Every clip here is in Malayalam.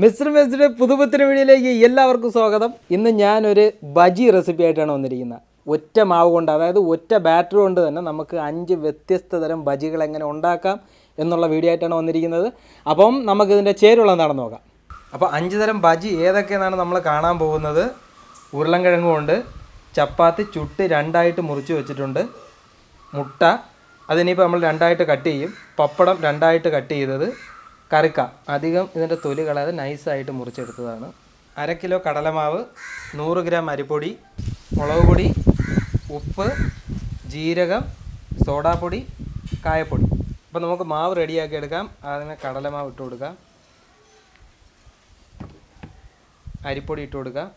മെസ്സിയുടെ പുതുപുത്തൻ വീഡിയോയിലേക്ക് എല്ലാവർക്കും സ്വാഗതം. ഇന്ന് ഞാനൊരു ബജി റെസിപ്പി ആയിട്ടാണ് വന്നിരിക്കുന്നത്. ഒറ്റ മാവ് കൊണ്ട്, അതായത് ഒറ്റ ബാറ്റർ കൊണ്ട് തന്നെ നമുക്ക് 5 വ്യത്യസ്ത തരം ബജികൾ എങ്ങനെ ഉണ്ടാക്കാം എന്നുള്ള വീഡിയോ ആയിട്ടാണ് വന്നിരിക്കുന്നത്. അപ്പം നമുക്കിതിൻ്റെ ചേരുവ എന്താണെന്ന് നോക്കാം. അപ്പോൾ 5 തരം ബജി ഏതൊക്കെയെന്നാണ് നമ്മൾ കാണാൻ പോകുന്നത്. ഉരുളൻകിഴങ്ങുണ്ട്, ചപ്പാത്തി ചുട്ട് 2ആയിട്ട് മുറിച്ച് വെച്ചിട്ടുണ്ട്, മുട്ട അതിനിപ്പോൾ നമ്മൾ 2ആയിട്ട് കട്ട് ചെയ്യും, പപ്പടം 2ആയിട്ട് കട്ട് ചെയ്തത്, കറിക്ക അധികം ഇതിൻ്റെ തൊലി കളയാതെ നൈസായിട്ട് മുറിച്ചെടുത്തതാണ്, 1/2 കിലോ കടലമാവ്, 100 ഗ്രാം അരിപ്പൊടി, മുളക് പൊടി, ഉപ്പ്, ജീരകം, സോഡാപ്പൊടി, കായപ്പൊടി. അപ്പോൾ നമുക്ക് മാവ് റെഡിയാക്കി എടുക്കാം. അതിന് കടലമാവ് ഇട്ട് കൊടുക്കാം, അരിപ്പൊടി ഇട്ട് കൊടുക്കാം,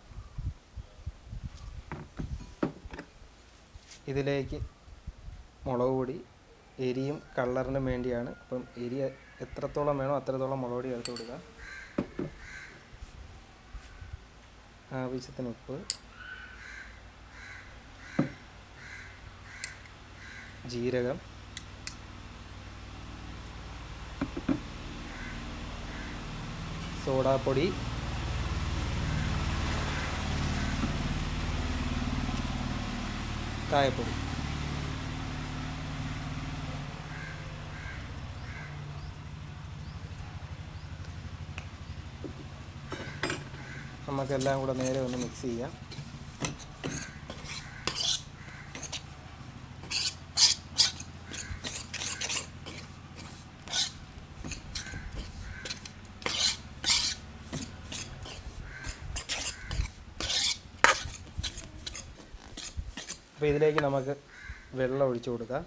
ഇതിലേക്ക് മുളക് പൊടി, എരിയും കളറിനും വേണ്ടിയാണ്. അപ്പം എരി എത്രത്തോളം വേണോ അത്രത്തോളം മുളക് പൊടി ചേർത്ത് കൊടുക്കുക, ആവശ്യത്തിന് ഉപ്പ്, ജീരകം, സോഡാപ്പൊടി, കായപ്പൊടി. നമുക്കെല്ലാം കൂടെ നേരെ ഒന്ന് മിക്സ് ചെയ്യാം. അപ്പോൾ ഇതിലേക്ക് നമുക്ക് വെള്ളം ഒഴിച്ചു കൊടുക്കാം.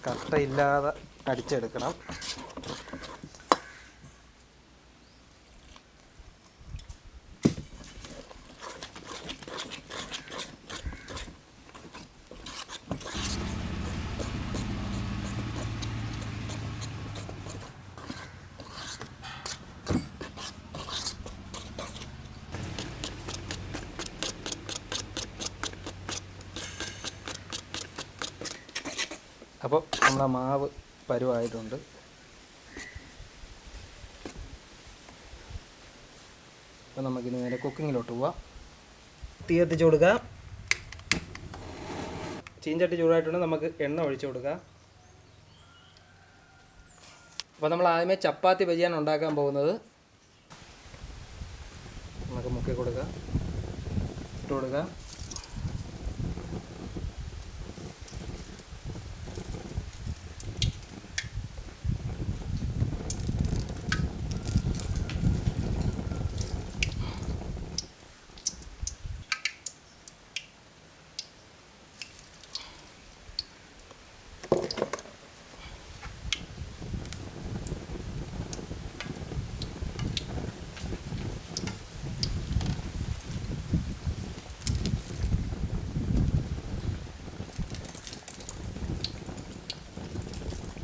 കട്ടയില്ലാതെ അടിച്ചെടുക്കണം. അപ്പോൾ നമ്മളെ മാവ് പരുവായിട്ടുണ്ട്. അപ്പോൾ നമുക്കിനി നേരെ കുക്കിങ്ങിലോട്ട് പോവാം. തീ കത്തിച്ച് കൊടുക്കുക. ചീഞ്ചട്ടി ചൂടായിട്ടുണ്ട്, നമുക്ക് എണ്ണ ഒഴിച്ചു കൊടുക്കുക. അപ്പോൾ നമ്മൾ ആദ്യമേ ചപ്പാത്തി ബജിയാണ് ഉണ്ടാക്കാൻ പോകുന്നത്. നമുക്ക് മുക്കി കൊടുക്കുക, ഇട്ട് കൊടുക്കുക.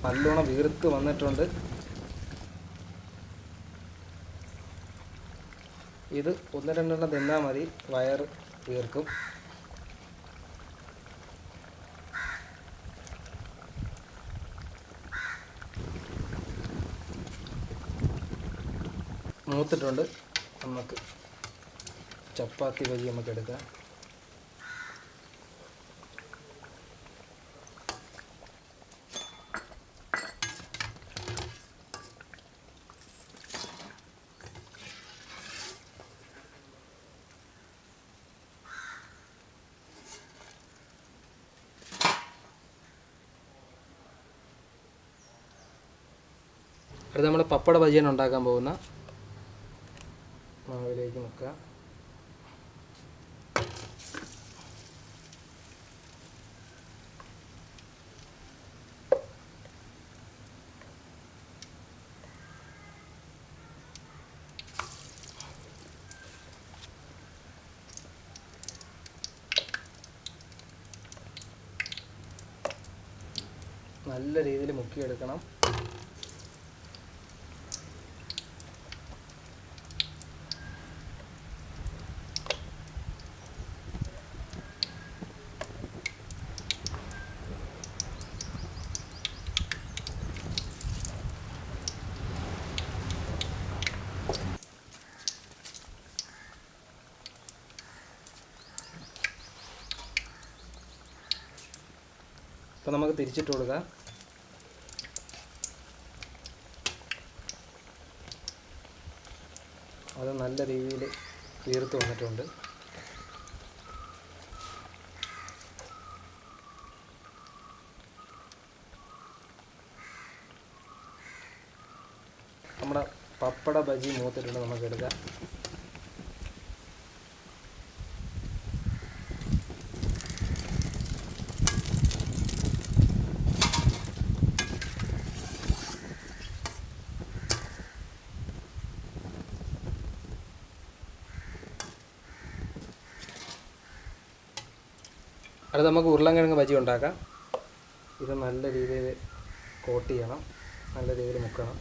നല്ലോണം വീർത്ത് വന്നിട്ടുണ്ട്. ഇത് 1-2 തിന്നാൽ മതി, വയറ് വീർക്കും. മൂത്തിട്ടുണ്ട്. നമുക്ക് ചപ്പാത്തി ബജി നമുക്ക് എടുക്കാം. അടുത്ത നമ്മൾ പപ്പട ബജിയാണ് ഉണ്ടാക്കാൻ പോകുന്ന. മാവിലേക്ക് മുക്കുക. നല്ല രീതിയിൽ മുക്കിയെടുക്കണം. അപ്പോൾ നമുക്ക് തിരിച്ചിട്ട് കൊടുക്കാം. അത് നല്ല രീതിയിൽ വീർത്ത് വന്നിട്ടുണ്ട്. നമ്മുടെ പപ്പട ബജി മൂത്തിട്ടുണ്ട്. നമുക്ക് എടുക്കാം. അടുത്ത് നമുക്ക് ഉരുളൻകിഴങ്ങ് ബജി ഉണ്ടാക്കാം. ഇത് നല്ല രീതിയിൽ കോട്ട് ചെയ്യണം, നല്ല രീതിയിൽ മുക്കണം.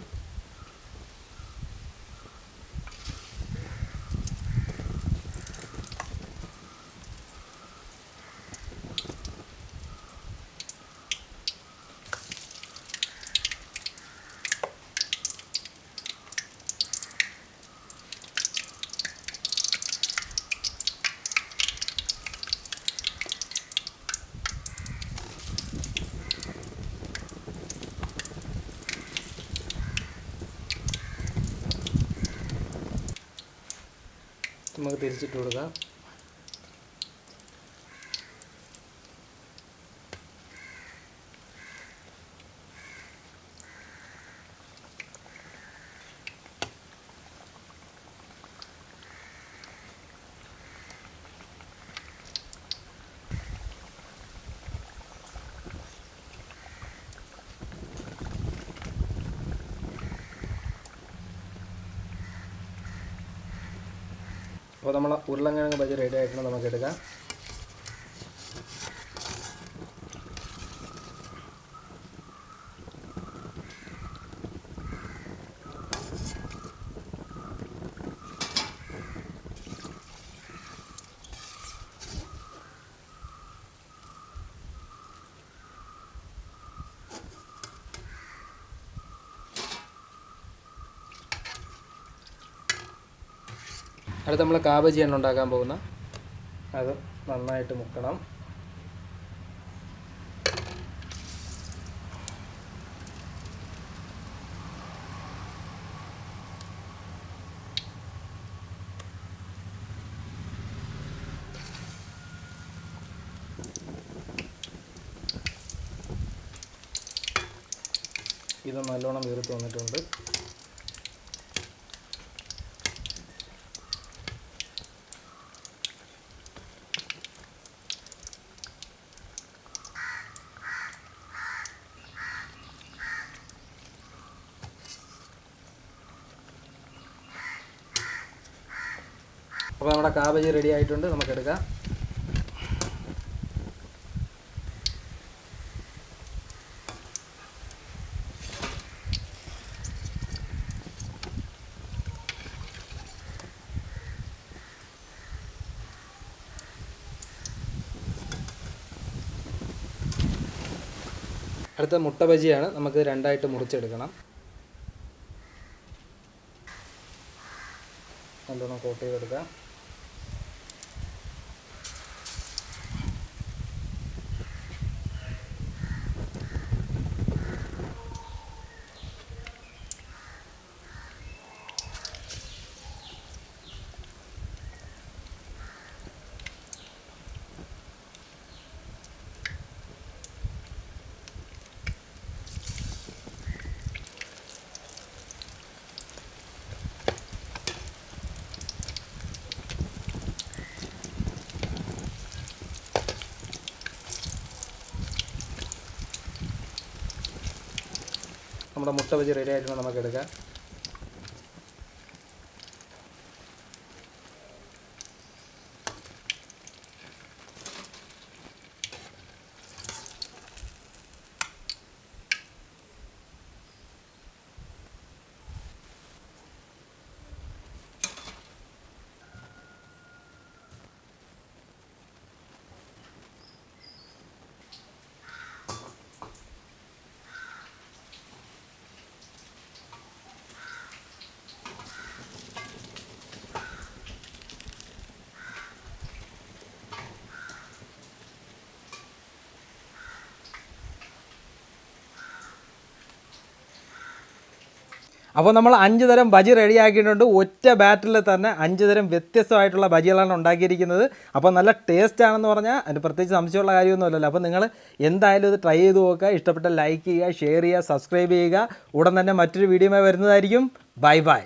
നമുക്ക് തിരിച്ചിട്ട് കൊടുക്കാം. അപ്പോൾ നമ്മൾ ഉരുളൻകിഴങ്ങ് ബജി റെഡി ആയിട്ടുണ്ട്. നമുക്ക് എടുക്കാം. അടുത്ത് നമ്മൾ കാബജിയാണ് ഉണ്ടാക്കാൻ പോകുന്നത്. അത് നന്നായിട്ട് മുക്കണം. ഇത് നല്ലോണം വീർത്ത് വന്നിട്ടുണ്ട്. അപ്പോൾ നമ്മുടെ കാബജി റെഡി ആയിട്ടുണ്ട്. നമുക്കെടുക്കാം. അടുത്ത മുട്ട ബജിയാണ്. നമുക്ക് രണ്ടായിട്ട് മുറിച്ചെടുക്കണം. നല്ലോണം കോട്ട് ചെയ്തെടുക്കാം. നമ്മുടെ മുട്ട ബജി റെഡി ആയിട്ട് നമുക്ക് എടുക്കാം. അപ്പോൾ നമ്മൾ 5 തരം ബജി റെഡിയാക്കിയിട്ടുണ്ട്. ഒറ്റ ബാറ്ററിൽ തന്നെ 5 തരം വ്യത്യസ്തമായിട്ടുള്ള ബജികളാണ് ഉണ്ടാക്കിയിരിക്കുന്നത്. അപ്പോൾ നല്ല ടേസ്റ്റ് ആണെന്ന് പറഞ്ഞാൽ അതിന് പ്രത്യേകിച്ച് സംശയമുള്ള കാര്യമൊന്നുമില്ലല്ലോ. അപ്പോൾ നിങ്ങൾ എന്തായാലും ഇത് ട്രൈ ചെയ്ത് നോക്കുക. ഇഷ്ടപ്പെട്ട ലൈക്ക് ചെയ്യുക, ഷെയർ ചെയ്യുക, സബ്സ്ക്രൈബ് ചെയ്യുക. ഉടൻ തന്നെ മറ്റൊരു വീഡിയോയുമായി വരുന്നതായിരിക്കും. Bye bye.